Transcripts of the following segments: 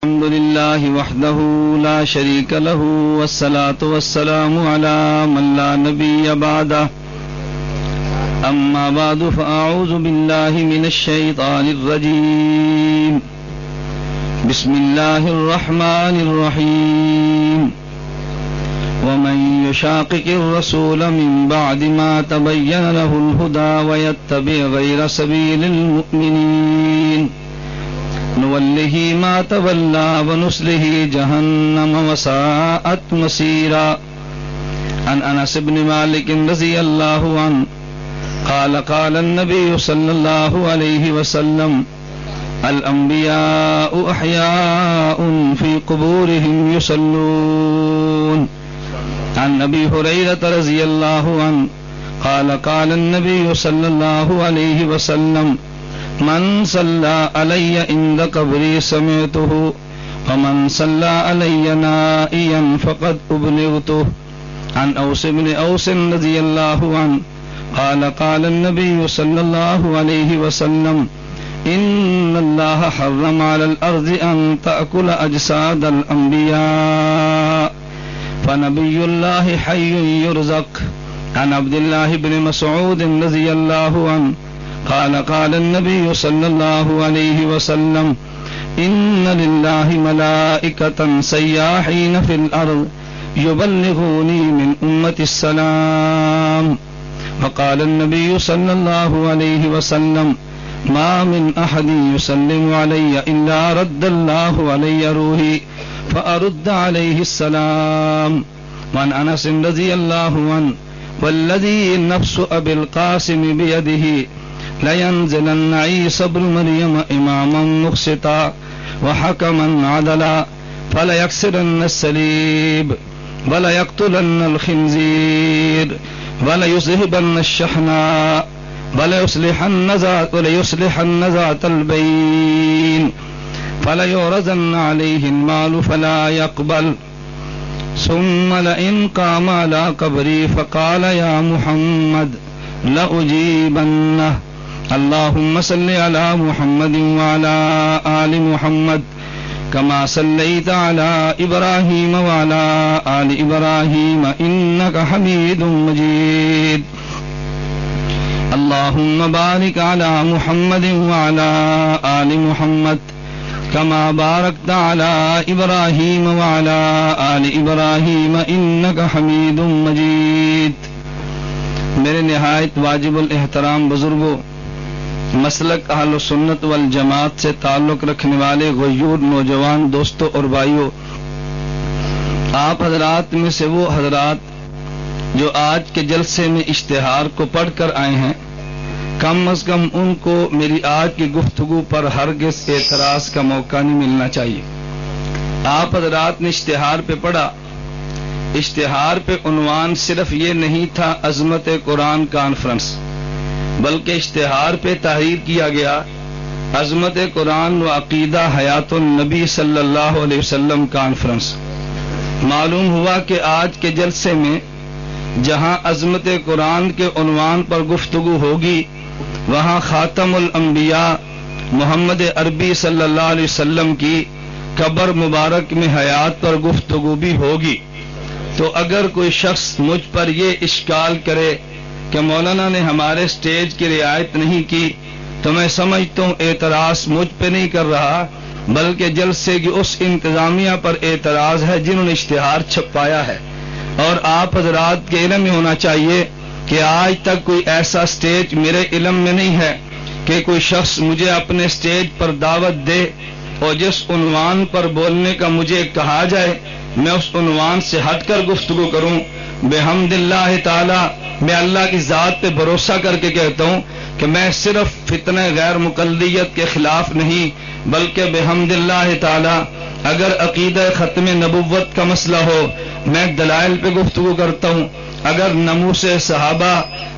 الحمد لله وحده لا شريك له والصلاة والسلام على من لا نبي بعده أما بعد فأعوذ بالله من الشيطان الرجيم بسم الله الرحمن الرحيم ومن يشاقق الرسول من بعد ما تبين له الهدى ويتبع غير سبيل المؤمنين نوله ما تولى ونصله جهنم وساءت مصيرا. عن أنس بن مالك رضي الله عنه قال قال النبي صلى الله عليه وسلم الأنبياء أحياء في قبورهم يصلون. عن أبي هريرة رضي الله عنه قال قال النبي صلى الله عليه وسلم من صلى علي عند قبري سمعته ومن صلى علي نائيا فقد أبلغته. عن أوس بن أوس رضي الله عنه قال قال النبي صلى الله عليه وسلم إن الله حرم على الأرض أن تأكل أجساد الأنبياء فنبي الله حي يرزق. عن عبد الله بن مسعود رضي الله عنه قال قال النبي صلى الله عليه وسلم إن لله ملائكة سياحين في الأرض يبلغوني من أمة السلام. وقال النبي صلى الله عليه وسلم ما من أحد يسلم علي إلا رد الله علي روحي فأرد عليه السلام. وعن أنس رضي الله عنه والذي نفس أبي القاسم بيده لينزلن عيسى ابن مريم إماما مقسطا وحكما عدلا فليكسرن الصليب وليقتلن الخنزير وليذهبن الشحناء وليصلحن ذات البين فليعرضن عليه المال فلا يقبل. ثم لئن قام على قبري فقال يا محمد لأجيبنه اللهم صل على محمد وعلى آل محمد كما صليت على إبراهيم وعلى آل إبراهيم إنك حميد مجيد. اللهم بارك على محمد وعلى آل محمد كما باركت على إبراهيم وعلى آل إبراهيم إنك حميد مجيد. میرے نہایت واجب الاحترام بزرگوں، مسلک اہل سنت والجماعت سے تعلق رکھنے والے غیور نوجوان دوستوں اور بھائیوں، آپ حضرات میں سے وہ حضرات جو آج کے جلسے میں اشتہار کو پڑھ کر آئے ہیں، کم از کم ان کو میری آج کی گفتگو پر ہرگز اعتراض کا موقع نہیں ملنا چاہیے. آپ حضرات نے اشتہار پہ پڑھا، اشتہار پہ عنوان صرف یہ نہیں تھا عظمت قرآن کانفرنس، بلکہ اشتہار پہ تحریر کیا گیا عظمت قرآن و عقیدہ حیات النبی صلی اللہ علیہ وسلم کانفرنس. معلوم ہوا کہ آج کے جلسے میں جہاں عظمت قرآن کے عنوان پر گفتگو ہوگی، وہاں خاتم الانبیاء محمد عربی صلی اللہ علیہ وسلم کی قبر مبارک میں حیات پر گفتگو بھی ہوگی. تو اگر کوئی شخص مجھ پر یہ اشکال کرے کہ مولانا نے ہمارے سٹیج کی رعایت نہیں کی، تو میں سمجھتا ہوں اعتراض مجھ پہ نہیں کر رہا، بلکہ جلسے کی اس انتظامیہ پر اعتراض ہے جنہوں نے اشتہار چھپایا ہے. اور آپ حضرات کے علم میں ہونا چاہیے کہ آج تک کوئی ایسا سٹیج میرے علم میں نہیں ہے کہ کوئی شخص مجھے اپنے سٹیج پر دعوت دے اور جس عنوان پر بولنے کا مجھے کہا جائے میں اس عنوان سے ہٹ کر گفتگو کروں. بحمد اللہ تعالی، میں اللہ کی ذات پہ بھروسہ کر کے کہتا ہوں کہ میں صرف فتنہ غیر مقلدیت کے خلاف نہیں، بلکہ بحمد اللہ تعالی اگر عقیدہ ختم نبوت کا مسئلہ ہو میں دلائل پہ گفتگو کرتا ہوں، اگر ناموس صحابہ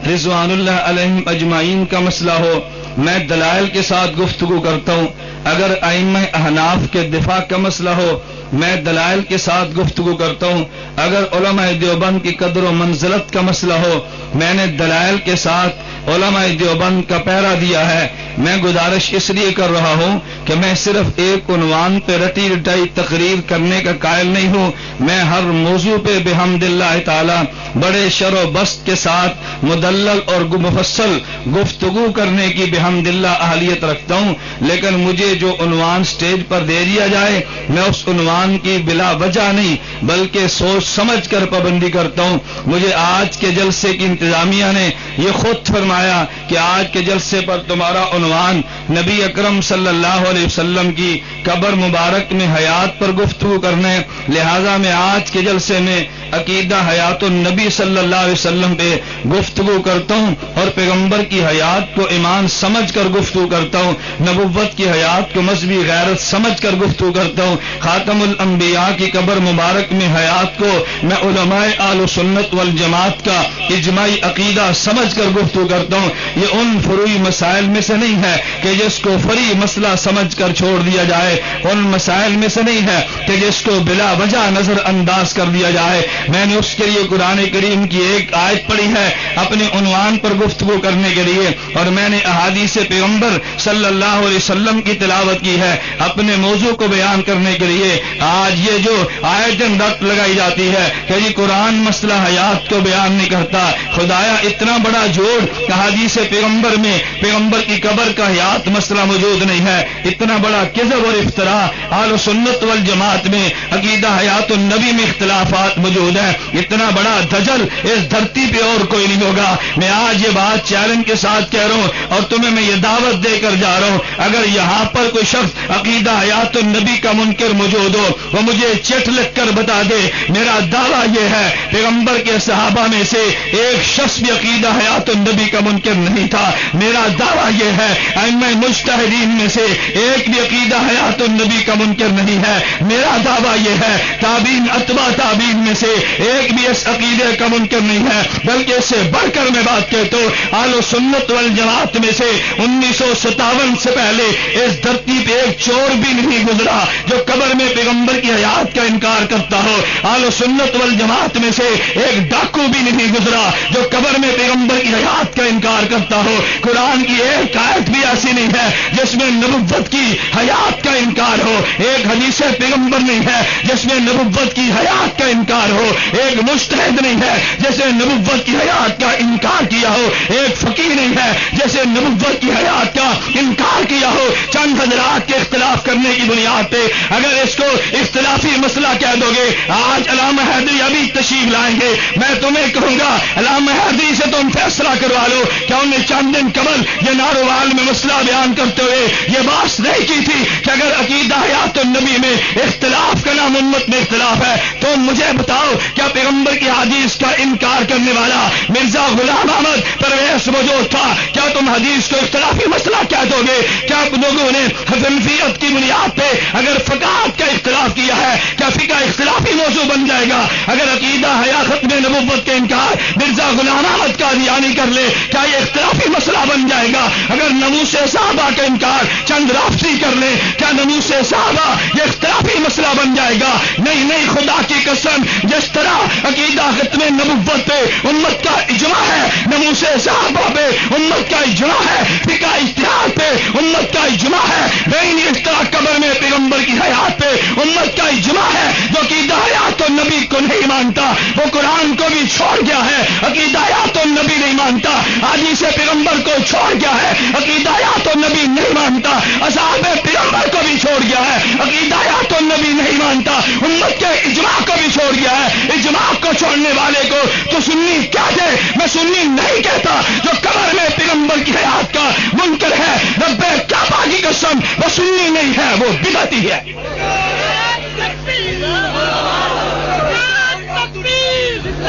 رضوان اللہ علیہم اجمعین کا مسئلہ ہو میں دلائل کے ساتھ گفتگو کرتا ہوں، اگر ائمہ احناف کے دفاع کا مسئلہ ہو میں دلائل کے ساتھ گفتگو کرتا ہوں، اگر علماء دیوبند کی قدر و منزلت کا مسئلہ ہو میں نے دلائل کے ساتھ علماء دیوبند کا پہرا دیا ہے. میں گزارش اس لیے کر رہا ہوں کہ میں صرف ایک عنوان پہ رٹی رٹائی تقریر کرنے کا قائل نہیں ہوں. میں ہر موضوع پہ بحمد اللہ تعالی بڑے شر و بست کے ساتھ مدلل اور مفصل گفتگو کرنے کی بحمد اللہ اہلیت رکھتا ہوں. لیکن مجھے جو عنوان سٹیج پر دے دیا جائے میں اس عنوان کی بلا وجہ نہیں بلکہ سوچ سمجھ کر پابندی کرتا ہوں. مجھے آج کے جلسے کی انتظامیہ نے یہ خود فرمایا کہ آج کے جلسے پر تمہارا عنوان نبی اکرم صلی اللہ علیہ وسلم کی قبر مبارک میں حیات پر گفتگو کرنے، لہذا میں آج کے جلسے میں عقیدہ حیات النبی صلی اللہ علیہ وسلم پہ گفتگو کرتا ہوں اور پیغمبر کی حیات کو ایمان سمجھ کر گفتگو کرتا ہوں، نبوت کی حیات کو مذہبی غیرت سمجھ کر گفتگو کرتا ہوں. خاتم الانبیاء کی قبر مبارک میں حیات کو میں علماء اہل سنت والجماعت کا اجماعی عقیدہ سمجھ کر گفتگو کرتا ہوں. یہ ان فروعی مسائل میں سے نہیں ہے کہ جس کو فری مسئلہ سمجھ کر چھوڑ دیا جائے، ان مسائل میں سے نہیں ہے کہ جس کو بلا وجہ نظر انداز کر دیا جائے. میں نے اس کے لیے قرآن کریم کی ایک آیت پڑھی ہے اپنے عنوان پر گفتگو کرنے کے لیے، اور میں نے احادیث پیغمبر صلی اللہ علیہ وسلم کی تلاوت کی ہے اپنے موضوع کو بیان کرنے کے لیے. آج یہ جو آیتیں رٹ لگائی جاتی ہے کہ یہ قرآن مسئلہ حیات کو بیان نہیں کرتا، خدایا اتنا بڑا جوڑ احادیث پیغمبر میں پیغمبر کی قبر کا حیات مسئلہ موجود نہیں ہے. اتنا بڑا کذب اور افتراء اہل سنت والجماعت میں عقیدہ حیات النبی میں اختلافات موجود ہیں. اتنا بڑا دجل اس دھرتی پہ اور کوئی نہیں ہوگا. میں آج یہ بات چیلنج کے ساتھ کہہ رہا ہوں اور تمہیں میں یہ دعوت دے کر جا رہا ہوں، اگر یہاں پر کوئی شخص عقیدہ حیات النبی کا منکر موجود ہو وہ مجھے چٹ لکھ کر بتا دے. میرا دعویٰ یہ ہے پیغمبر کے صحابہ میں سے ایک شخص بھی عقیدہ حیات النبی کا منکر نہیں تھا. میرا دعویٰ یہ ہے ائمہ مجتہدین میں سے ایک بھی عقیدہ حیات النبی کا منکر نہیں ہے. میرا دعویٰ یہ ہے تابعین اتباع تابعین میں سے ایک بھی اس عقیدے کا منکر نہیں ہے، بلکہ اس سے بڑھ کر میں بات کہتا ہوں اہل سنت والجماعت میں سے 1957 سے پہلے اس دھرتی پہ ایک چور بھی نہیں گزرا جو قبر میں پیغمبر کی حیات کا انکار کرتا ہو. اہل سنت والجماعت میں سے ایک ڈاکو بھی نہیں گزرا جو قبر میں پیغمبر کی حیات کا انکار کرتا ہو. قرآن کی ایک آیت بھی ایسی نہیں ہے جس میں نبوت کی حیات کا انکار ہو. ایک حدیث پیغمبر نہیں ہے جس میں نبوت کی حیات کا انکار ہو. ایک مجتہد نہیں ہے جیسے نبوت کی حیات کا انکار کیا ہو. ایک فقیہ نہیں ہے جیسے نبوت کی حیات کا انکار کیا ہو. چند حضرات کے اختلاف کرنے کی بنیاد پہ اگر اس کو اختلافی مسئلہ کہہ دو گے، آج علامہ حیدری ابھی تشریف لائیں گے، میں تمہیں کہوں گا علامہ حیدری سے تم فیصلہ کروا لو کہ انہوں نے چند دن قبل یہ ناروال میں مسئلہ بیان کرتے ہوئے یہ بات نہیں کی تھی کہ اگر عقیدہ حیات النبی میں اختلاف کا نام امت میں اختلاف ہے تو مجھے بتاؤ کیا پیغمبر کی حدیث کا انکار کرنے والا مرزا غلام احمد پرویز موجود تھا؟ کیا تم حدیث کو اختلافی مسئلہ کہہ دو گے؟ کیا لوگوں نے حنفیت کی بنیاد پہ اگر فقاہت کا اختلاف کیا ہے کیا فقہ اختلافی موضوع بن جائے گا؟ اگر عقیدہ حیا ختم نبوت کے انکار مرزا غلام احمد قادیانی کر لے کیا یہ اختلافی مسئلہ بن جائے گا؟ اگر ناموس صحابہ کا انکار چند رافضی کر لے کیا ناموس صحابہ یہ اختلافی مسئلہ بن جائے گا؟ نہیں نہیں، خدا کی قسم جس طرح عقیدہ ختم نبوت پہ امت کا اجماع ہے، ناموس صحابہ پہ امت کا اجماع ہے، فقہ اجتہاد پہ امت کا اجماع ہے، نہیں اس طرح قبر میں پیغمبر کی حیات پہ امت کا اجماع ہے. جو عقیدہ حیات النبی کو نہیں مانتا وہ قرآن کو بھی چھوڑ گیا ہے، عقیدہ حیات النبی نہیں مانتا، حدیث پیغمبر کو چھوڑ گیا ہے، عقیدہ حیات النبی نہیں مانتا، اصحاب پیغمبر کو بھی چھوڑ گیا ہے، عقیدہ حیات النبی نہیں مانتا، امت کے اجماع کو بھی چھوڑ گیا ہے. اجماع کو چھوڑنے والے کو تو سنی کیا دے؟ میں سنی نہیں کہتا. جو قبر میں پیغمبر کی حیات کا منکر ہے رب کعبہ کی قسم وہ سنی نہیں ہے، وہ بدعتی ہے.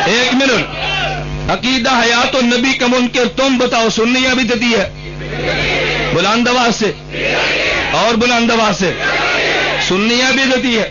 ایک منٹ، عقیدہ حیات النبی کا منکر تم بتاؤ سنی یا بدعتی ہے؟ بلند آواز سے اور بلند آواز سے، سنی یا بدعتی ہے؟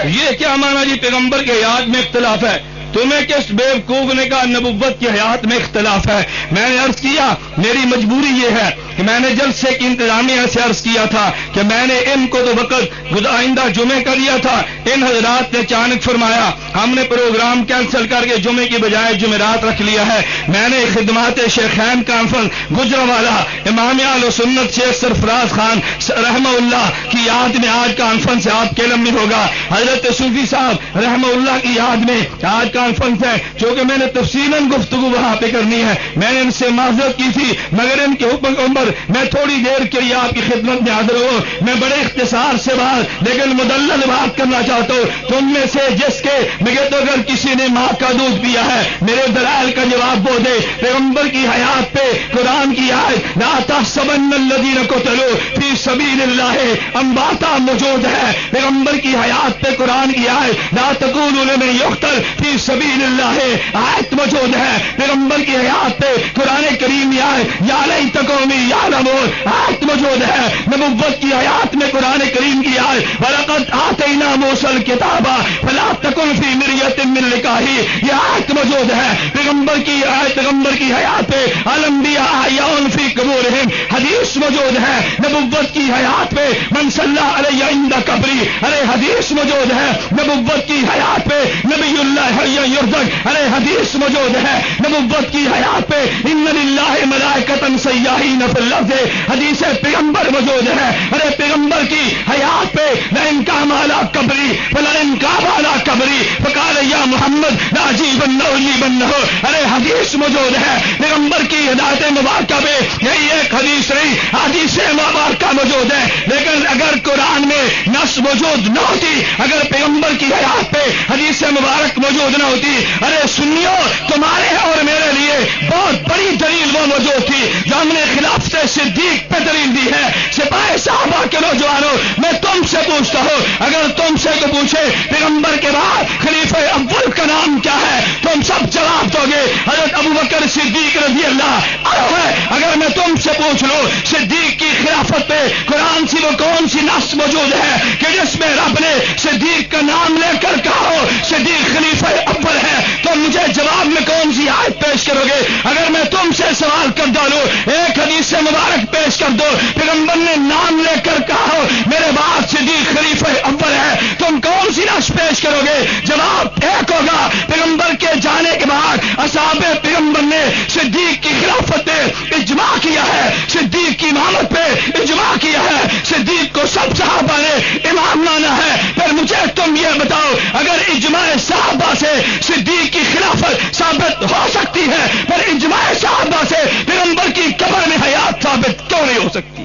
یہ کیا مانا جی پیغمبر کے حیات میں اختلاف ہے؟ تمہیں کس بیوقوف نے کہا نبوت کی حیات میں اختلاف ہے؟ میں نے عرض کیا میری مجبوری یہ ہے کہ میں نے جلسے کی انتظامیہ سے عرض کیا تھا کہ میں نے ان کو تو وقت آئندہ جمعے کا دیا تھا ان حضرات نے اچانک فرمایا ہم نے پروگرام کینسل کر کے جمعے کی بجائے جمعرات رکھ لیا ہے. میں نے خدمات شیخین کانفرنس گجرانوالہ امام اہل سنت شیخ سرفراز خان رحمہ اللہ کی یاد میں آج کانفرنس آپ کے علم میں ہوگا. حضرت صوفی صاحب رحمہ اللہ کی یاد میں آج کانفرنس ہے، چونکہ میں نے تفصیلاً گفتگو وہاں پہ کرنی ہے. میں نے ان سے معذرت کی تھی مگر ان کے حکم عمر میں تھوڑی دیر کے لیے آپ کی خدمت میں حاضر ہوں. میں بڑے اختصار سے بات لیکن مدلل بات کرنا چاہتا ہوں. تم میں سے جس کے مگر تو اگر کسی نے ماں کا دودھ پیا ہے میرے دلائل کا جواب وہ دے. پیغمبر کی حیات پہ قرآن کی آیت لا تحسبن الذین قتلوا فی سبیل اللہ امواتا موجود ہے. پیغمبر کی حیات پہ قرآن کی آیت لا تقولوا لمن یقتل فی سبیل اللہ آیت موجود ہے. پیغمبر کی حیات پہ قرآن کریم کی آیت یا لیتکم یعلمون آیت موجود ہے. نبوت کی حیات میں قرآن کریم کی آیت وَلَقَدْ آتَيْنَا مُوسَى الْكِتَابَ فَلَا تَكُنْ فِي مِرْيَةٍ مِّن لِقَائِهِ یہ آیت موجود ہے. پیغمبر کی آیت پیغمبر کی حیات پہ الانبیاء احیاء فی قبورہم حدیث موجود ہے. نبوت کی حیات پہ من صلی علیہ عند قبری ارے حدیث موجود ہے. نبوت کی حیات پہ نبی اللہ حی یرزق ارے حدیث موجود ہے. نبوت کی حیات پہ ان للہ ملائکۃ سیاحین فی الارض حدیث پیغمبر موجود ہے. ارے پیغمبر کی حیات پہ لئن قام علی قبری فلئن قام علی قبری فقال یا محمد لاجیبن اجیبنہ ارے حدیث موجود ہے. پیغمبر کی ہدایت مبارکہ پہ یہی ایک حدیث رہی حدیث مبارکہ موجود ہے. لیکن اگر قرآن میں نص موجود نہ ہوتی اگر پیغمبر کی حیات پہ حدیث مبارک موجود نہ ہوتی ارے سنیو تمہارے اور میرے لیے بہت بڑی دلیل وہ موجود تھی جو ہم نے خلافت صدیق پہ دلیل دی ہے. سپاہی صحابہ کے نوجوانوں میں تم سے پوچھتا ہوں اگر تم سے کو پوچھے پیغمبر کے بعد خلیفہ اول کا نام کیا ہے تم سب جواب دو گے حضرت ابوبکر صدیق رضی اللہ عنہ ہے. اگر میں تم سے پوچھ لوں صدیق کی خلافت پہ قرآن سی وہ کون سی نص موجود ہے کہ جس میں رب نے صدیق کا نام لے کر کہا ہو صدیق خلیفہ اول ہے تو مجھے جواب میں کون سی آیت پیش کرو گے؟ اگر میں تم سے سوال کر ڈالوں ایک حدیث مبارک پیش کر دو پیغمبر نے نام لے کر کہا ہو میرے بعد صدیق خلیفہ اول ہے تم کون سی نص پیش کرو گے؟ جواب ایک ہوگا پیغمبر کے جانے کے بعد اصحاب پیغمبر نے صدیق کی خلافت پہ اجماع کیا ہے صدیق کی امامت پہ اجماع کیا ہے صدیق کو سب صحابہ نے امام مانا ہے. پھر مجھے تم یہ بتاؤ اگر اجماع صحابہ سے صدیق کی خلافت ثابت ہو سکتی ہے پر اجماع صحابہ سے پیغمبر کی قبر میں حیات ثابت کیوں نہیں ہو سکتی؟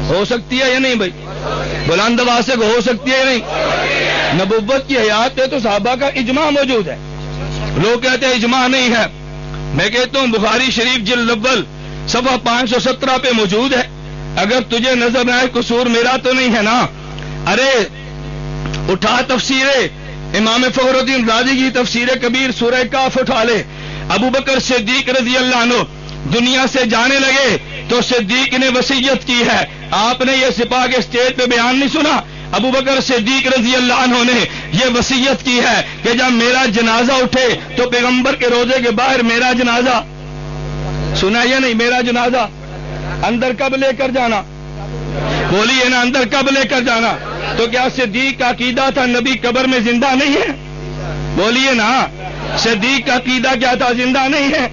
ہو سکتی ہے یا نہیں بھائی؟ بلند آواز سے ہو سکتی ہے یا نہیں؟ نبوت کی حیات پہ تو صحابہ کا اجماع موجود ہے. لوگ کہتے ہیں اجماع نہیں ہے. میں کہتا ہوں بخاری شریف جلد اول صفحہ 517 پہ موجود ہے. اگر تجھے نظر نہ آئے قصور میرا تو نہیں ہے نا. ارے اٹھا تفسیر امام فخر الدین رازی کی تفسیر کبیر سورہ کاف اٹھا لے. ابو بکر صدیق رضی اللہ عنہ دنیا سے جانے لگے تو صدیق نے وصیت کی ہے. آپ نے یہ سپاہ کے اسٹیج پہ بیان نہیں سنا؟ ابو بکر صدیق رضی اللہ عنہ نے یہ وصیت کی ہے کہ جب میرا جنازہ اٹھے تو پیغمبر کے روضے کے باہر میرا جنازہ سنا یا نہیں؟ میرا جنازہ اندر کب لے کر جانا؟ بولیے نا اندر کب لے کر جانا؟ تو کیا صدیق کا عقیدہ تھا نبی قبر میں زندہ نہیں ہے؟ بولیے نا صدیق کا عقیدہ کیا تھا؟ زندہ نہیں ہے.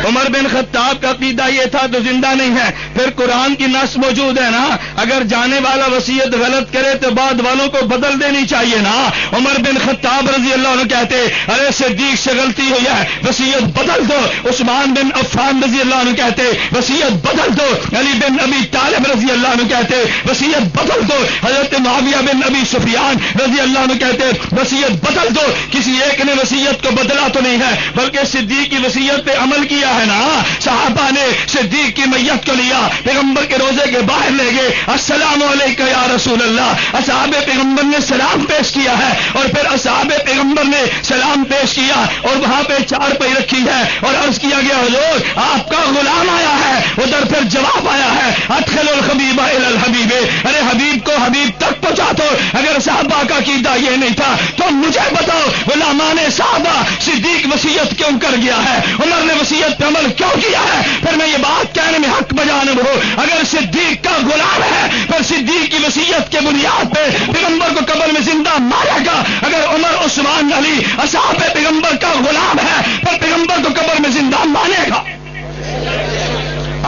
عمر بن خطاب کا عقیدہ یہ تھا تو زندہ نہیں ہے. پھر قرآن کی نص موجود ہے نا اگر جانے والا وصیت غلط کرے تو بعد والوں کو بدل دینی چاہیے نا. عمر بن خطاب رضی اللہ عنہ کہتے ارے صدیق سے غلطی ہوئی ہے وصیت بدل دو. عثمان بن عفان رضی اللہ عنہ کہتے وصیت بدل دو. علی بن ابی طالب رضی اللہ عنہ کہتے وصیت بدل دو. حضرت معاویہ بن ابی سفیان رضی اللہ عنہ کہتے وصیت بدل دو. کسی ایک نے وصیت کو بدلا تو نہیں ہے بلکہ صدیق کی وصیت پہ عمل کیا ہے نا. صحابہ نے صدیق کی میت کو لیا پیغمبر کے روزے کے باہر لے گئے. السلام علیکم یا رسول اللہ. اصحاب پیغمبر نے سلام پیش کیا ہے اور پھر اصحاب پیغمبر نے سلام پیش کیا اور وہاں پہ چارپائی رکھی ہے اور عرض کیا گیا حضور آپ کا غلام آیا ہے. ادھر پھر جواب آیا ہے ادخل الحبیب الی الحبیب. ارے حبیب کو حبیب تک پہنچا بات ہو، اگر صحابہ کا عقیدہ یہ نہیں تھا تو مجھے بتاؤ علماء صحابہ صدیق وصیت کیوں کر گیا ہے، عمر نے وصیت پہ عمل کیوں کیا ہے؟ پھر میں یہ بات کہنے میں حق بجانب ہو، اگر صدیق کا غلام ہے پھر صدیق کی وصیت کے بنیاد پہ پیغمبر کو قبر میں زندہ مارے گا، اگر عمر عثمان علی اصحاب پیغمبر کا غلام ہے پھر پیغمبر کو قبر میں زندہ مانے گا۔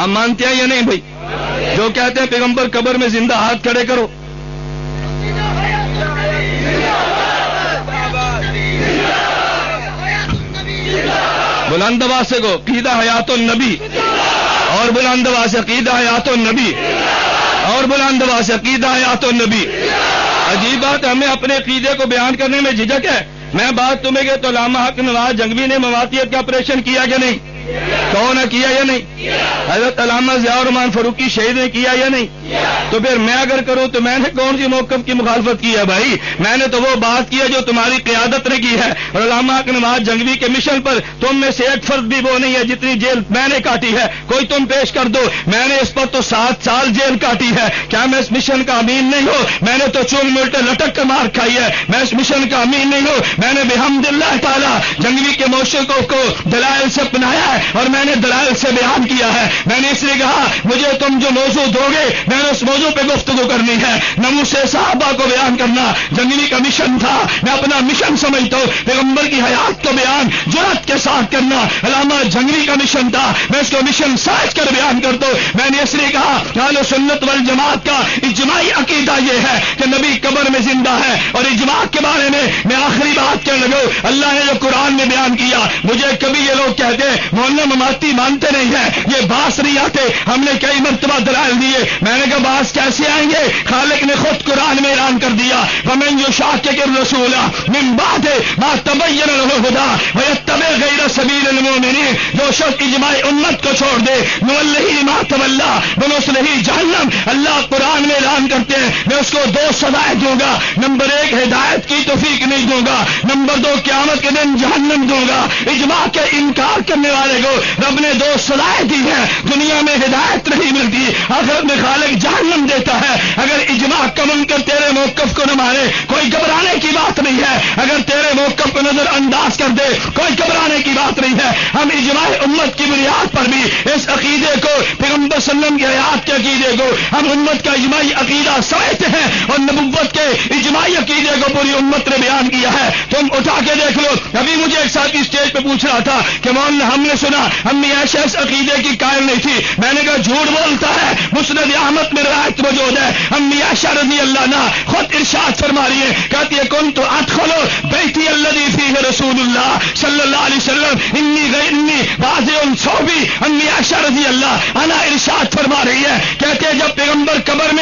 ہم مانتے ہیں یا نہیں بھائی؟ جو کہتے ہیں پیغمبر قبر میں زندہ، ہاتھ کھڑے کرو۔ بلند آواز سے کو عقیدہ حیات النبی، اور بلند آواز سے عقیدہ حیات النبی، اور بلند آواز سے عقیدہ حیات النبی۔ عجیب بات ہے، ہمیں اپنے عقیدے کو بیان کرنے میں جھجک ہے۔ میں بات تمہیں کہ تو علامہ حق نواز جنگوی نے مواتیت کا آپریشن کیا کہ نہیں؟ کون نے کیا یا نہیں؟ حضرت علامہ ضیاء الرحمان فاروقی شہید نے کیا یا نہیں؟ تو پھر میں اگر کروں تو میں نے کون سی موقف کی مخالفت کی ہے بھائی؟ میں نے تو وہ بات کی ہے جو تمہاری قیادت نے کی ہے، اور علامہ حق نواز جنگوی کے مشن پر تم میں سے ایک فرد بھی وہ نہیں ہے جتنی جیل میں نے کاٹی ہے، کوئی تم پیش کر دو۔ میں نے اس پر تو 7 سال جیل کاٹی ہے، کیا میں اس مشن کا امین نہیں ہوں؟ میں نے تو چونگ ملٹے لٹک کر مار کھائی ہے، میں اس مشن کا امین نہیں ہوں؟ میں نے بحمد اللہ تعالی جنگوی کے موشقوں کو دلائل سے اپنایا ہے، اور میں نے دلائل سے بیان کیا ہے۔ میں نے اس لیے کہا مجھے تم جو موضوع دو گے میں نے اس موضوع پہ گفتگو کرنی ہے، ناموس صحابہ کو بیان کرنا جنگوی کا مشن تھا، میں اپنا مشن سمجھتا ہوں۔ پیغمبر کی حیات کو بیان جرأت کے ساتھ کرنا علامہ جنگوی کا مشن تھا، میں اس کو مشن سمجھ کر بیان کرتا ہوں۔ میں نے اس لیے کہا کہ اہل سنت والجماعت کا اجماعی عقیدہ یہ ہے کہ نبی قبر میں زندہ ہے، اور اجماع کے بارے میں آخری بات کہنے لگا، اللہ نے جو قرآن میں بیان کیا، مجھے کبھی یہ لوگ کہتے ہیں مولانا مماتی مانتے نہیں ہیں، یہ باس نہیں آتے، ہم نے کئی مرتبہ دلائل دیے۔ میں نے کہا باس کیسے آئیں گے؟ خالق نے خود قرآن میں اعلان کر دیا، وَمَن يُشَاقِقِ الرَّسُولَ مِن بَعْدِ مَا تَبَيَّنَ لَهُ الْهُدَىٰ وَيَتَّبِعْ غَيْرَ سَبِيلِ الْمُؤْمِنِينَ، جو شخص اجماع امت کو چھوڑ دے، نُوَلِّهِ مَا تَوَلَّىٰ وَنُصْلِهِ جَهَنَّمَ، اللہ قرآن میں اعلان کرتے ہیں میں اس کو 2 سزائیں دوں گا، نمبر 1 ہدایت کی توفیق نہیں دوں گا، نمبر 2 قیامت کے دن جہنم دوں گا۔ اجماع کے انکار کرنے والے کو رب نے 2 سزائیں دی ہیں، دنیا میں ہدایت نہیں ملتی، آخرت میں خالق جہنم دیتا ہے۔ اگر اجماع کا منکر تیرے موقف کو نہ مانے کوئی گھبرانے کی بات نہیں ہے، اگر تیرے موقف کو نظر انداز کر دے کوئی گھبرانے کی بات نہیں ہے۔ ہم اجماع امت کی بنیاد پر بھی اس عقیدے کو، پیغمبر صلی اللہ علیہ وسلم کی حیات کے عقیدے کو ہم امت کا اجماعی عقیدہ سمجھتے ہیں، اور نبوت کے اجماعی عقیدے کو پوری امت نے بیان کیا ہے۔ تم اٹھا کے دیکھ لو، ابھی مجھے ایک ساتھی اسٹیج پہ پوچھ رہا تھا کہ مولانا ہم نے سنا امی عائشہ اس عقیدے کی قائل نہیں تھی، میں نے کہا جھوٹ بولتا ہے، مسند احمد میں روایت موجود ہے، امی عائشہ رضی اللہ عنہا خود ارشاد فرما رہی ہے، کہتی ہے کنت ادخل بیتی الذی فیہ رسول اللہ صلی اللہ علیہ وسلم انی واضع ثوبی، امی عائشہ رضی اللہ عنہا ارشاد فرما رہی ہے، کہتے ہیں جب پیغمبر قبر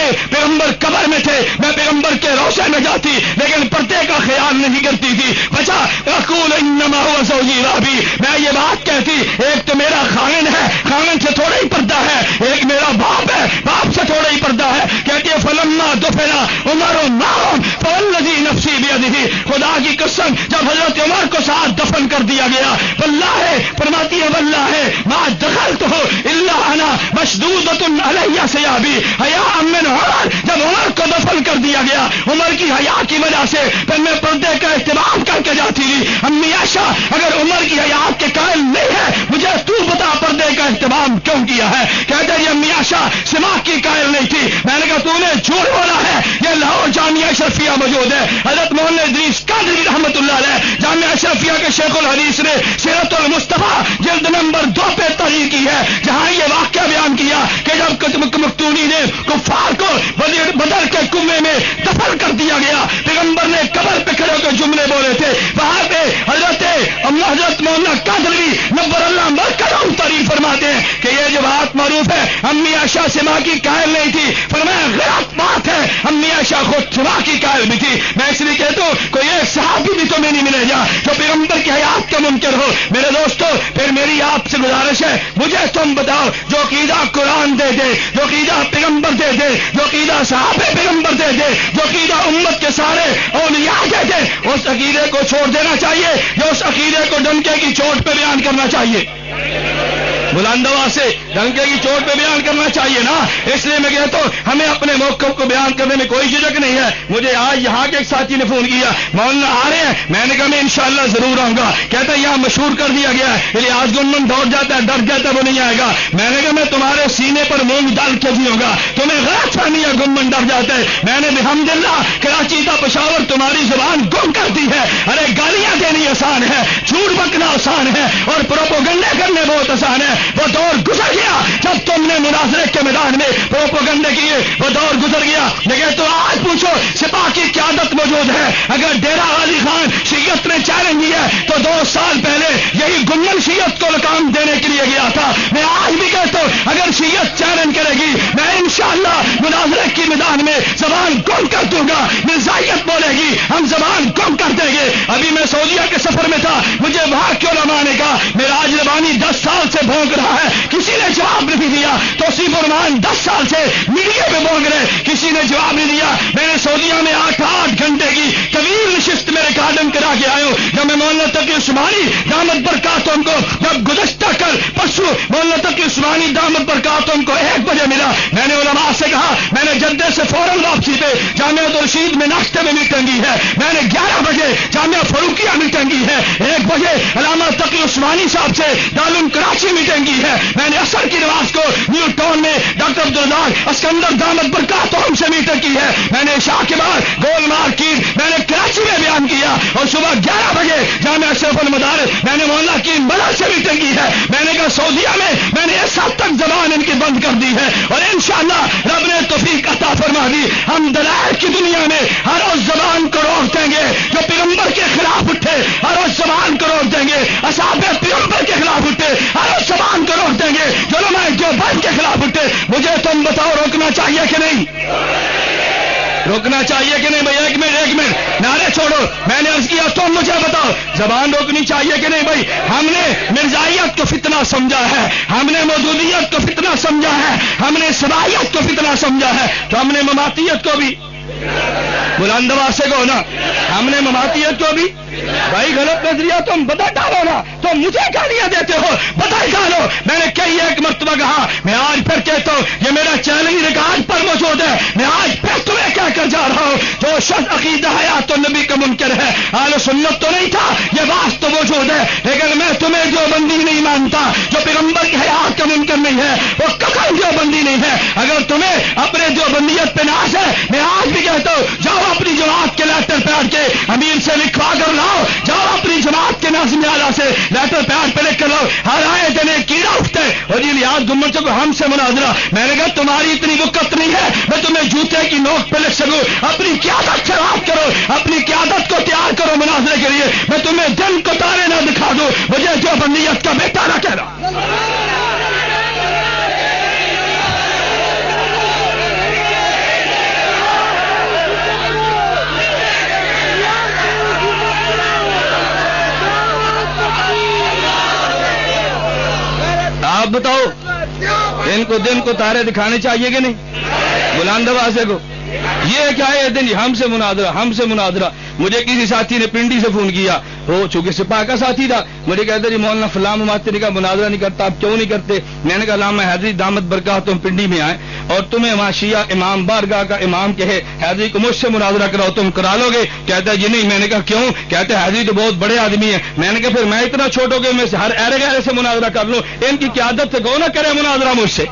میں تھے میں پیغمبر کے روضے میں جاتی لیکن پردے کا خیال نہیں کرتی تھی، بچا اقول انما هو زوجی رابی، میں یہ بات کہتی ایک تو میرا خاوند ہے، خاوند سے تھوڑا ہی پردہ ہے، ایک میرا باپ ہے، باپ سے تھوڑا ہی پردہ ہے، کہتی ہے فلما دفنا عمر معهم فوالذی نفسی بیدہ، خدا کی قسم جب حضرت عمر کو ساتھ دفن کر دیا گیا، واللہ فرماتی ہے واللہ ما دخلت الا انا مشدودۃ علی ثیابی حیاء من عمر، جب عمر کو دفن کر دیا گیا عمر کی حیا کی وجہ سے پھر میں پردے کا اہتمام کر کے جاتی تھی۔ امی عائشہ اگر عمر کی حیات کے قائل نہیں ہے مجھے تو بتا پردے کا اہتمام کیوں کیا ہے؟ کہتے ہیں امی عائشہ سماع کی قائل نہیں تھی، میں نے کہا تو نے جھوٹ بولا ہے، یہ لاہور جامعہ اشرفیہ موجود ہے، حضرت مولانا ادریس قادری رحمۃ اللہ علیہ جامعہ اشرفیہ کے شیخ الحدیث نے سیرت المصطفیٰ جلد نمبر 2 پہ تحریر کی ہے، جہاں یہ واقعہ بیان کیا کہ جب مختونی نے کفار کو بدر کے کنویں میں دفن کر دیا گیا، پیغمبر نے قبر پہ کھڑے ہو کے جملے بولے تھے، وہاں پہ حضرت مولانا قادری نبر اللہ مرکزم تعریف فرماتے ہیں کہ یہ جو بات معروف ہے امی عائشہ سما کی قائل نہیں تھی، فرمایا غلط بات ہے، امی عائشہ خود سما کی قائل بھی تھی۔ میں اس لیے کہتا ہوں کوئی ایک صحابی بھی تمہیں نہیں ملے گا جو پیغمبر کی حیات کا منکر ہو۔ میرے دوستو پھر میری آپ سے گزارش ہے، مجھے تم بتاؤ جو عقیدہ قرآن دے دے، جو عقیدہ پیغمبر دے دے، جو عقیدہ صحابہ پیغمبر دے دے، جو عقیدہ امت کے سارے اولیاء دے دے، اس عقیدے کو چھوڑ دینا چاہیے یا اس عقیدے کو ڈنکے کی چوٹ پہ بیان کرنا چاہیے؟ بلند آواز سے ڈنکے کی چوٹ پہ بیان کرنا چاہیے نا. اس لیے میں کہتا ہوں ہمیں اپنے موقف کو بیان کرنے میں کوئی جھجک نہیں ہے. مجھے آج یہاں کے ایک ساتھی نے فون کیا, مولانا آ رہے ہیں؟ میں نے کہا میں انشاءاللہ ضرور آؤں گا. کہتا ہے یہاں مشہور کر دیا گیا ہے, الیاس گنمن دوڑ جاتا ہے, ڈر جاتا ہے, وہ نہیں آئے گا. میں نے کہا میں تمہارے سینے پر مونگ ڈال کے جیوں گا, تمہیں غلط فہمی ہے گنمن ڈر جاتا ہے. میں نے الحمدللہ کراچی تا پشاور تمہاری زبان گم کر دی ہے. ارے گالیاں دینی آسان ہے, جھوٹ بکنا آسان ہے, اور پروپوگنڈے کرنے بہت آسان ہے. وہ دور گزر گیا جب تم نے مناظرے کے میدان میں پروپوگنڈے کیے, وہ دور گزر گیا. لیکن تو آج پوچھو سپاہ کی قیادت موجود ہے, اگر ڈیرہ غازی خان شیعت نے چیلنج دیا تو 2 سال پہلے یہی گنمن شیعت کو لقام دینے کے لیے گیا تھا. میں آج بھی کہتا ہوں اگر شیعت چیلنج کرے گی میں انشاءاللہ مناظرے کی میدان میں زبان گم کر دوں گا. مرزائیت بولے گی ہم زبان گم کر دیں گے. ابھی میں سعودیہ کے سفر میں تھا, مجھے وہاں کیوں نہ مانے گا, میرا آج ربانی 10 سال سے بھونک رہا ہے, کسی نے جواب نہیں دیا. توصیف الرحمان 10 سال سے میڈیا میں بھونک رہے, کسی نے جواب نہیں دیا. میں نے سعودیہ میں 8 گھنٹے کی طویل نشست میں ریکارڈنگ کرا کے آئے ہوں. جب میں مولانا تقی عثمانی دامت برکاتہم کو جب گزشتہ کل پرسوں مولانا تقی عثمانی دامت برکاتہم کو 1 بجے ملا, میں نے علماء سے کہا میں نے جدہ سے فوراً واپسی پہ جامعہ الرشید میں ناشتے میں میٹنگ کی ہے. میں نے 11 بجے جامعہ فاروقیہ میٹنگ کی ہے, 1 بجے علامہ تقی عثمانی صاحب سے دارالعلوم کراچی میٹنگ کی ہے. میں نے عصر کی نماز کو نیو ٹاؤن میں ڈاکٹر عبدالرزاق اسکندر دامت برکاتہم سے میٹنگ کی ہے. میں نے عشاء کے بعد گول مارکیٹ میں نے کراچی میں بیان کیا, اور صبح 11 بجے جامعہ اشرف المدارس میں نے مولانا کی مدد سے میٹنگ کی ہے. میں نے کہا سعودیہ میں نے اس حد تک زبان ان کی بند کر دی ہے, اور انشاءاللہ رب نے توفیق عطا فرما دی. ہم دلائل کی دنیا میں ہر اس زبان کو روک دیں گے جو پیغمبر کے خلاف اٹھے, ہر اس زبان کو روک دیں گے اصحاب پیغمبر کے خلاف اٹھے, ہر اس زبان کو روک دیں گے جو علماء دیوبند کے خلاف اٹھے. مجھے تم بتاؤ روکنا چاہیے کہ نہیں, روکنا چاہیے کہ نہیں بھائی؟ 1 منٹ نعرے چھوڑو. میں نے عرض کیا تم مجھے بتاؤ زبان روکنی چاہیے کہ نہیں بھائی؟ ہم نے مرزائیت کو فتنہ سمجھا ہے, ہم نے موجودیت کو فتنہ سمجھا ہے, ہم نے صبائیت کو فتنہ سمجھا ہے, تو ہم نے مماتیت کو بھی بلند آواز سے کہو نا, ہم نے مماتیت کو بھی. بھائی غلط نظریہ تم بدل ڈالو نا, تم مجھے گالیاں دیتے ہو, بدل ڈالو. میں نے کئی 1 مرتبہ کہا, میں آج پھر کہتا ہوں یہ میرا چیلنج ریکارڈ پر موجود ہے. میں آج پھر تمہیں کہہ کر جا رہا ہوں جو شخص عقیدہ حیات النبی کا منکر ہے, اہل سنت تو نہیں تھا, یہ بات تو موجود ہے, لیکن میں تمہیں جو بندی نہیں مانتا, جو پیغمبر کی حیات کا منکر نہیں ہے, وہ کفن جو بندی نہیں ہے. اگر تمہیں اپنے جو بندیت پہ ناز ہے, میں آج بھی کہتا ہوں جاؤ اپنی جماعت کے لیٹر پیڈ کے امیر سے لکھوا کر لاؤ, جاؤ اپنی جماعت کے ناظم اعلیٰ سے لیٹر پیڈ پہ لکھ کر لاؤ. ہر آئے دن ایک کیڑا اٹھتا ہے, اور یہ الیاس گنمن سے ہم سے مناظرہ. میں نے کہا تمہاری اتنی وقت نہیں ہے میں تمہیں جوتے کی نوک پہ لکھ سکوں. اپنی قیادت سے بات کرو, اپنی قیادت کو تیار کرو مناظرے کے لیے. میں تمہیں دن کو تارے نہ دکھا دوں, مجھے جو بندیت کا بیٹا نہ کہنا. آپ بتاؤ ان کو دن کو تارے دکھانے چاہیے کہ نہیں؟ بلند آواز کو یہ کیا ہے دن ہم سے مناظرہ, ہم سے مناظرہ. مجھے کسی ساتھی نے پنڈی سے فون کیا, وہ چونکہ سپاہ کا ساتھی تھا, مجھے کہتے جی مولانا فلاں مماتری کا مناظرہ نہیں کرتا, آپ کیوں نہیں کرتے؟ میں نے کہا علامہ حیدری دامت برکاتہم پنڈی میں آئے اور تمہیں وہاں شیعہ امام بارگاہ کا امام کہے حیدری کو مجھ سے مناظرہ کراؤ, تم کرا لو گے؟ کہتا ہے جی نہیں. میں نے کہا کیوں؟ کہتے ہیں حیدری تو بہت بڑے آدمی ہیں. میں نے کہا پھر میں اتنا چھوٹو کہ میں ہر ایرے گہرے سے مناظرہ کر لوں, ان کی قیادت سے کون نہ کرے مناظرہ مجھ سے,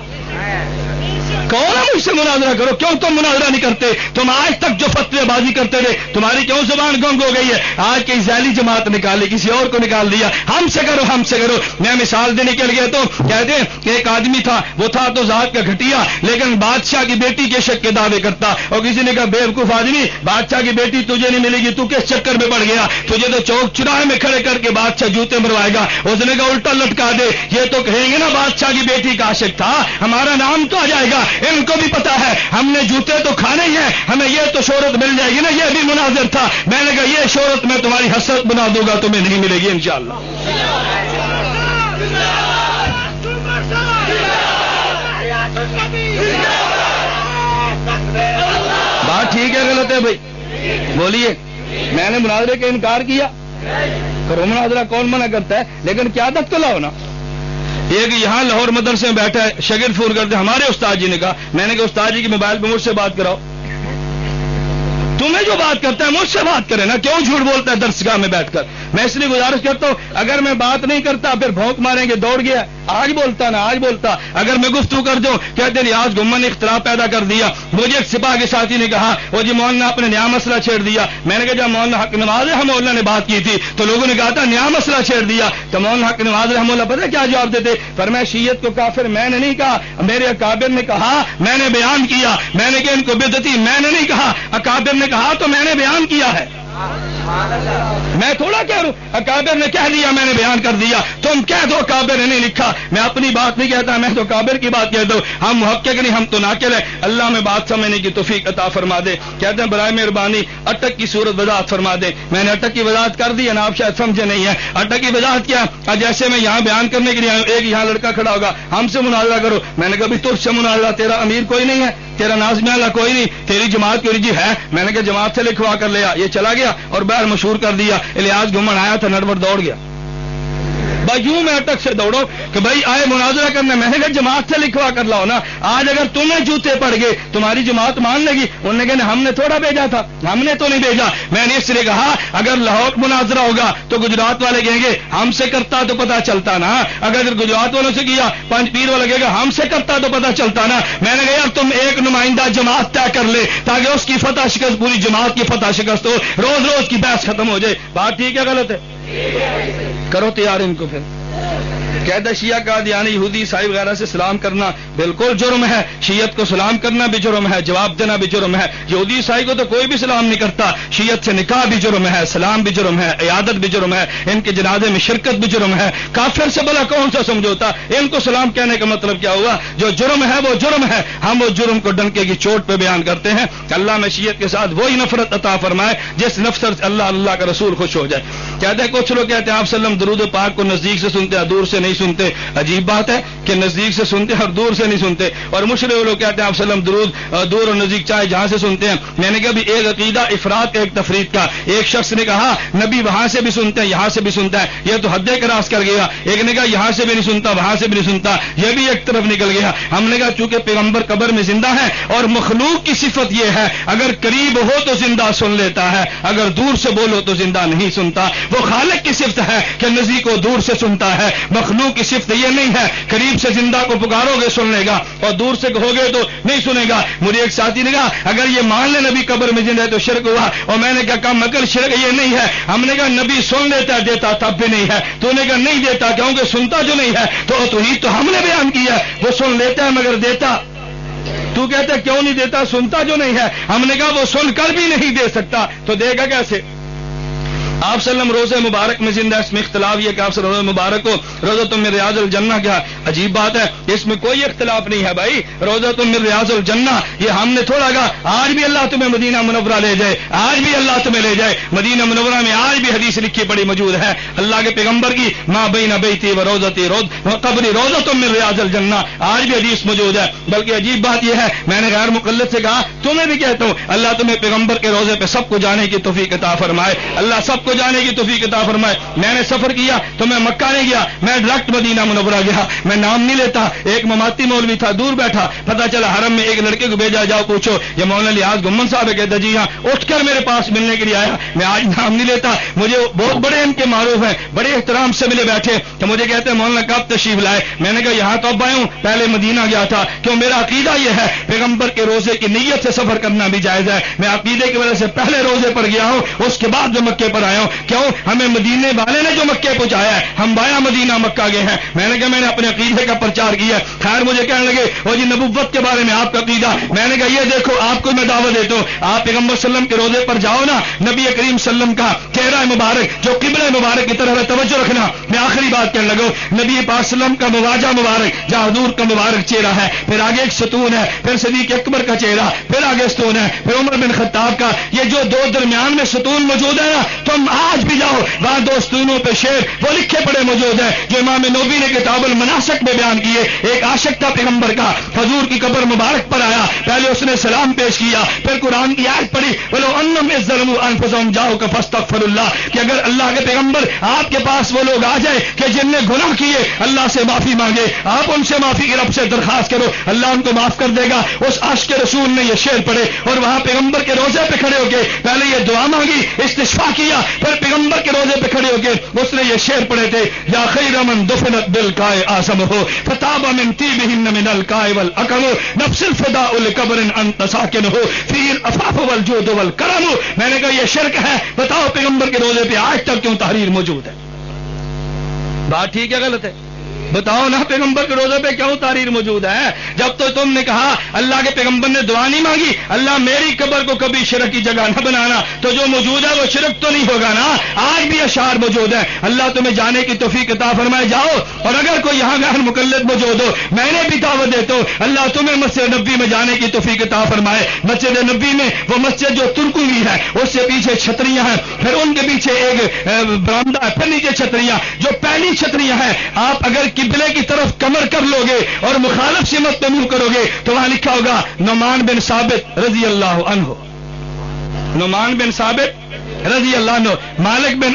کون مجھ سے مناظرہ کرو. کیوں تم مناظرہ نہیں کرتے؟ تم آج تک جو فتوے بازی کرتے رہے, تمہاری کیوں زبان گنگ ہو گئی ہے؟ آج کی ذیلی جماعت نکالی, کسی اور کو نکال دیا, ہم سے کرو, ہم سے کرو. میں مثال دینے کے لیے تو کہتے ہیں کہ ایک آدمی تھا, وہ تھا تو ذات کا گھٹیا, لیکن بادشاہ کی بیٹی کے شک کے دعوے کرتا. اور کسی نے کہا بیوقوف آدمی, بادشاہ کی بیٹی تجھے نہیں ملے گی, تو کس چکر میں پڑ گیا؟ تجھے تو چوک چراہے میں کھڑے کر کے بادشاہ جوتے مروائے گا. اس نے کہا الٹا لٹکا دے, یہ تو کہیں گے نا بادشاہ کی بیٹی کا عاشق تھا, ہمارا نام تو آ جائے گا. ان کو بھی پتا ہے ہم نے جوتے تو کھانے ہی ہیں, ہمیں یہ تو شہرت مل جائے گی نا, یہ بھی مناظر تھا. میں نے کہا یہ شہرت میں تمہاری حسرت بنا دوں گا, تمہیں نہیں ملے گی انشاءاللہ. بات ٹھیک ہے غلط ہے بھائی؟ بولیے. میں نے مناظرے کا انکار کیا, کرو مناظرہ, کون منع کرتا ہے؟ لیکن قیادت کو لاؤ نا. ایک یہاں لاہور مدرسے میں بیٹھا ہے، شاگرد فون کرتے ہمارے استاد جی نے کہا، میں نے کہا استاد جی کی موبائل پہ مجھ سے بات کراؤ، تمہیں جو بات کرتا ہے مجھ سے بات کرے نا، کیوں جھوٹ بولتا ہے درسگاہ میں بیٹھ کر؟ میں اس لیے گزارش کرتا ہوں، اگر میں بات نہیں کرتا پھر بھونک ماریں گے دوڑ گیا، آج بولتا نا آج بولتا، اگر میں گفتگو کر دوں کہتے ریاض گمن نے اختلاف پیدا کر دیا، مجھے ایک سپاہ کے ساتھی نے کہا وہ جی مولانا آپ نے نیا مسئلہ چھیڑ دیا، میں نے کہا جب مولانا حق نواز رحمہ اللہ نے بات کی تھی تو لوگوں نے کہا تھا نیا مسئلہ چھیڑ دیا، تو مولانا حق نواز رحمہ اللہ پتہ کیا جواب دیتے؟ پر میں شیعت کو کافر میں نے نہیں کہا، میرے اکابر نے کہا میں نے بیان کیا، میں نے کہا ان کو بدعتی میں نے نہیں کہا، اکابر نے کہا تو میں نے بیان کیا ہے، میں تھوڑا کہہ رہا ہوں اکابر نے کہہ دیا میں نے بیان کر دیا، تم کہہ دو اکابر نے نہیں لکھا، میں اپنی بات نہیں کہتا، میں تو اکابر کی بات کہتا ہوں، ہم محقق نہیں ہم تو ناقل ہیں، اللہ میں بات سمجھنے کی توفیق عطا فرما دے۔ کہتے ہیں برائے مہربانی اٹک کی صورت وضاحت فرما دے، میں نے اٹک کی وضاحت کر دی ہے نا، آپ شاید سمجھے نہیں ہے اٹک کی وضاحت کیا، جیسے میں یہاں بیان کرنے کے لیے ایک یہاں لڑکا کھڑا ہوگا ہم سے مناظرہ کرو، میں نے کہا بھی تجھ سے مناظرہ، تیرا امیر کوئی نہیں ہے، تیرا نازم اللہ کوئی نہیں، تیری جماعت کوئی جی ہے، میں نے کہا جماعت سے لکھوا کر لیا، یہ چلا گیا اور باہر مشہور کر دیا، الیاس گمن آیا تھا نڑبڑ دوڑ گیا، بھائی یوں میں اٹک سے دوڑو کہ بھائی آئے مناظرہ کرنا، میں نے کہا جماعت سے لکھوا کر لاؤ نا، آج اگر تمہیں جوتے پڑ گئے تمہاری جماعت مان لے گی؟ انہوں نے کہا ہم نے تھوڑا بھیجا تھا، ہم نے تو نہیں بھیجا، میں نے اس لیے کہا اگر لاہور مناظرہ ہوگا تو گجرات والے کہیں گے ہم سے کرتا تو پتا چلتا نا، اگر گجرات والوں سے کیا پنج پیر والا کہے گا ہم سے کرتا تو پتا چلتا نا، میں نے کہا یار تم ایک نمائندہ جماعت طے کر لے تاکہ اس کی فتح شکست پوری جماعت کی فتح شکست ہو، روز روز کی بحث ختم ہو جائے، بات ٹھیک ہے غلط ہے؟ کرو تیار ان کو۔ پھر کہتا شیعہ قادیانی یہودی عیسائی وغیرہ سے سلام کرنا بالکل جرم ہے، شیعت کو سلام کرنا بھی جرم ہے، جواب دینا بھی جرم ہے، یہودی عیسائی کو تو کوئی بھی سلام نہیں کرتا، شیعت سے نکاح بھی جرم ہے، سلام بھی جرم ہے، عیادت بھی جرم ہے، ان کے جنازے میں شرکت بھی جرم ہے، کافر سے بلا کون سا سمجھوتا؟ ان کو سلام کہنے کا مطلب کیا ہوا؟ جو جرم ہے وہ جرم ہے، ہم وہ جرم کو ڈنکے کی چوٹ پہ بیان کرتے ہیں، اللہ میں شیعت کے ساتھ وہی نفرت عطا فرمائے جس نفرت سے اللہ کا رسول خوش ہو جائے۔ کہتے ہیں کچھ لوگ کہتے ہیں آپ صلی اللہ علیہ وسلم درود پاک کو نزدیک سے سنتے ہیں دور سے نہیں سنتے، عجیب بات ہے کہ نزدیک سے سنتے اور دور سے نہیں سنتے، اور مشرک لوگ کہتے ہیں آپ صلی اللہ علیہ وسلم درود دور اور نزدیک چاہے جہاں سے سنتے ہیں۔ میں نے کہا بھی ایک عقیدہ افراد ایک تفرید کا، ایک شخص نے کہا نبی وہاں سے بھی سنتے ہیں یہاں سے بھی سنتا ہے، یہ تو حد کراس کر گیا، ایک نے کہا یہاں سے بھی نہیں سنتا وہاں سے بھی نہیں سنتا، یہ بھی ایک طرف نکل گیا۔ ہم نے کہا چونکہ پیغمبر قبر میں زندہ ہے اور مخلوق کی صفت یہ ہے اگر قریب ہو تو زندہ سن لیتا ہے، اگر دور سے بولو تو زندہ نہیں سنتا، وہ خالق کی صفت ہے کہ نزدیک کو دور سے سنتا ہے، مخلوق کی صفت یہ نہیں ہے قریب سے زندہ کو پکارو گے سن لے گا اور دور سے کہو گے تو نہیں سنے گا۔ مجھے ایک ساتھی نے کہا اگر یہ مان لے نبی قبر میں زندہ ہے تو شرک ہوا، اور میں نے کہا کم عقل شرک یہ نہیں ہے، ہم نے کہا نبی سن لیتا دیتا تب بھی نہیں ہے، تو نے کہا نہیں دیتا کیونکہ سنتا جو نہیں ہے، تو ہی تو ہم نے بیان کیا وہ سن لیتا ہے مگر دیتا، تو کہتا ہے کیوں نہیں دیتا؟ سنتا جو نہیں ہے، ہم نے کہا وہ سن کر بھی نہیں دے سکتا تو دے گا کیسے؟ آپ صلی اللہ علیہ وسلم روزہ مبارک میں زندہ، اس میں اختلاف یہ کہ آپ صلی اللہ علیہ وسلم مبارک کو روزۃ من ریاض الجنہ کیا، عجیب بات ہے، اس میں کوئی اختلاف نہیں ہے بھائی، روزۃ من ریاض الجنہ یہ ہم نے تھوڑا کہا، آج بھی اللہ تمہیں مدینہ منورہ لے جائے، آج بھی اللہ تمہیں لے جائے، مدینہ منورہ میں آج بھی حدیث لکھی پڑی موجود ہے اللہ کے پیغمبر کی، ما بین بیتی و روزتی قبری روزۃ من ریاض الجنہ، آج بھی حدیث موجود ہے۔ بلکہ عجیب بات یہ ہے میں نے غیر مقلد سے کہا تمہیں بھی کہتا ہوں اللہ تمہیں پیغمبر کے روزے پہ سب کو جانے کی توفیق عطا فرمائے، اللہ سب کو جانے کی توفیق عطا فرمائے۔ میں نے سفر کیا تو میں مکہ نہیں گیا، میں ڈائریکٹ مدینہ منورہ گیا، میں نام نہیں لیتا، ایک مماتی مولوی تھا دور بیٹھا، پتا چلا حرم میں ایک لڑکے کو بھیجا جاؤ پوچھو یہ مولانا الیاس گمن صاحب ہے، کہتا جی ہاں، اٹھ کر میرے پاس ملنے کے لیے آیا، میں آج نام نہیں لیتا، مجھے بہت بڑے ان کے معروف ہیں، بڑے احترام سے ملے بیٹھے تو مجھے کہتے ہیں مولانا کب تشریف لائے؟ میں نے کہا یہاں تو اب آیا ہوں، پہلے مدینہ گیا تھا، کیوں میرا عقیدہ یہ ہے پیغمبر کے روزے کی نیت سے سفر کرنا بھی جائز ہے، میں عقیدے کی وجہ سے پہلے روزے پر گیا ہوں اس کے بعد جو مکے پر آیا ہوں، کیوں ہمیں مدینے والے نے جو مکے پہنچایا ہے، ہم بایا مدینہ مکہ گئے ہیں۔ میں نے کہا میں نے اپنے عقیدے کا پرچار کیا، خیر مجھے کہنے لگے وہ جی نبوت کے بارے میں آپ کا عقیدہ، میں نے کہا یہ دیکھو آپ کو میں دعوت دیتا ہوں، آپ پیغمبر صلی اللہ علیہ وسلم کے روزے پر جاؤ نا، نبی کریم صلی اللہ علیہ وسلم کا چہرہ مبارک جو قبلہ مبارک کی طرف ہے توجہ رکھنا، میں آخری بات کہنے لگا، نبی پاک صلی اللہ علیہ وسلم کا مواجہ مبارک جہاں حضور کا مبارک چہرہ ہے، پھر آگے ایک ستون ہے، پھر صدیق اکبر کا چہرہ، پھر آگے ستون ہے، پھر عمر بن خطاب کا، یہ جو دو درمیان میں ستون موجود ہے نا، تم تم آج بھی جاؤ، وہاں دوستونوں پہ شعر وہ لکھے پڑے موجود ہیں جو امام نووی نے کتاب المناسک میں بیان کیے. ایک عاشق تھا پیغمبر کا، حضور کی قبر مبارک پر آیا، پہلے اس نے سلام پیش کیا، پھر قرآن کی آیت پڑھی ولو انہم اذ ظلموا انفسہم جاؤک فاستغفروا اللہ، کہ اگر اللہ کے پیغمبر آپ کے پاس وہ لوگ آ جائے کہ جن نے گناہ کیے اللہ سے معافی مانگے، آپ ان سے معافی کی رب سے درخواست کرو، اللہ ان کو معاف کر دے گا. اس عاشق رسول نے یہ شعر پڑھے اور وہاں پیغمبر کے روزے پہ کھڑے ہو کے پہلے یہ دعا مانگی، استشفاء کیا، پھر پیغمبر کے روزے پہ کھڑے ہو کے اس نے یہ شعر پڑھے تھے یا خیر من دفنت بالکائے آسمہ فتاب من طیبہن من الکائے والاکم نفس الفداء لقبر انت ساکن ہو فی العفاف والجود والکرم. میں نے کہا یہ شرک ہے، بتاؤ پیغمبر کے روزے پہ آج تک کیوں تحریر موجود ہے؟ بات ٹھیک ہے غلط ہے؟ بتاؤ نا، پیغمبر کے روزے پہ کیوں تحریر موجود ہے؟ جب تو تم نے کہا اللہ کے پیغمبر نے دعا نہیں مانگی اللہ میری قبر کو کبھی شرک کی جگہ نہ بنانا، تو جو موجود ہے وہ شرک تو نہیں ہوگا نا؟ آج بھی اشعار موجود ہیں. اللہ تمہیں جانے کی توفیق عطا فرمائے، جاؤ. اور اگر کوئی یہاں غیر مقلد موجود ہو، میں نے بھی دعوت دیتا ہوں اللہ تمہیں مسجد نبی میں جانے کی توفیق عطا فرمائے. مسجد نبی میں وہ مسجد جو ترکوں کی ہے، اس سے پیچھے چھتریاں ہیں، پھر ان کے پیچھے ایک برآمدہ ہے، پھر نیچے چھتریاں. جو پہلی چھتریاں ہیں آپ اگر قبلے کی طرف کمر کر لو گے اور مخالف سمت پہ منہ کرو گے تو وہاں لکھا ہوگا نعمان بن ثابت رضی اللہ عنہ، نعمان بن ثابت رضی اللہ عنہ، مالک بن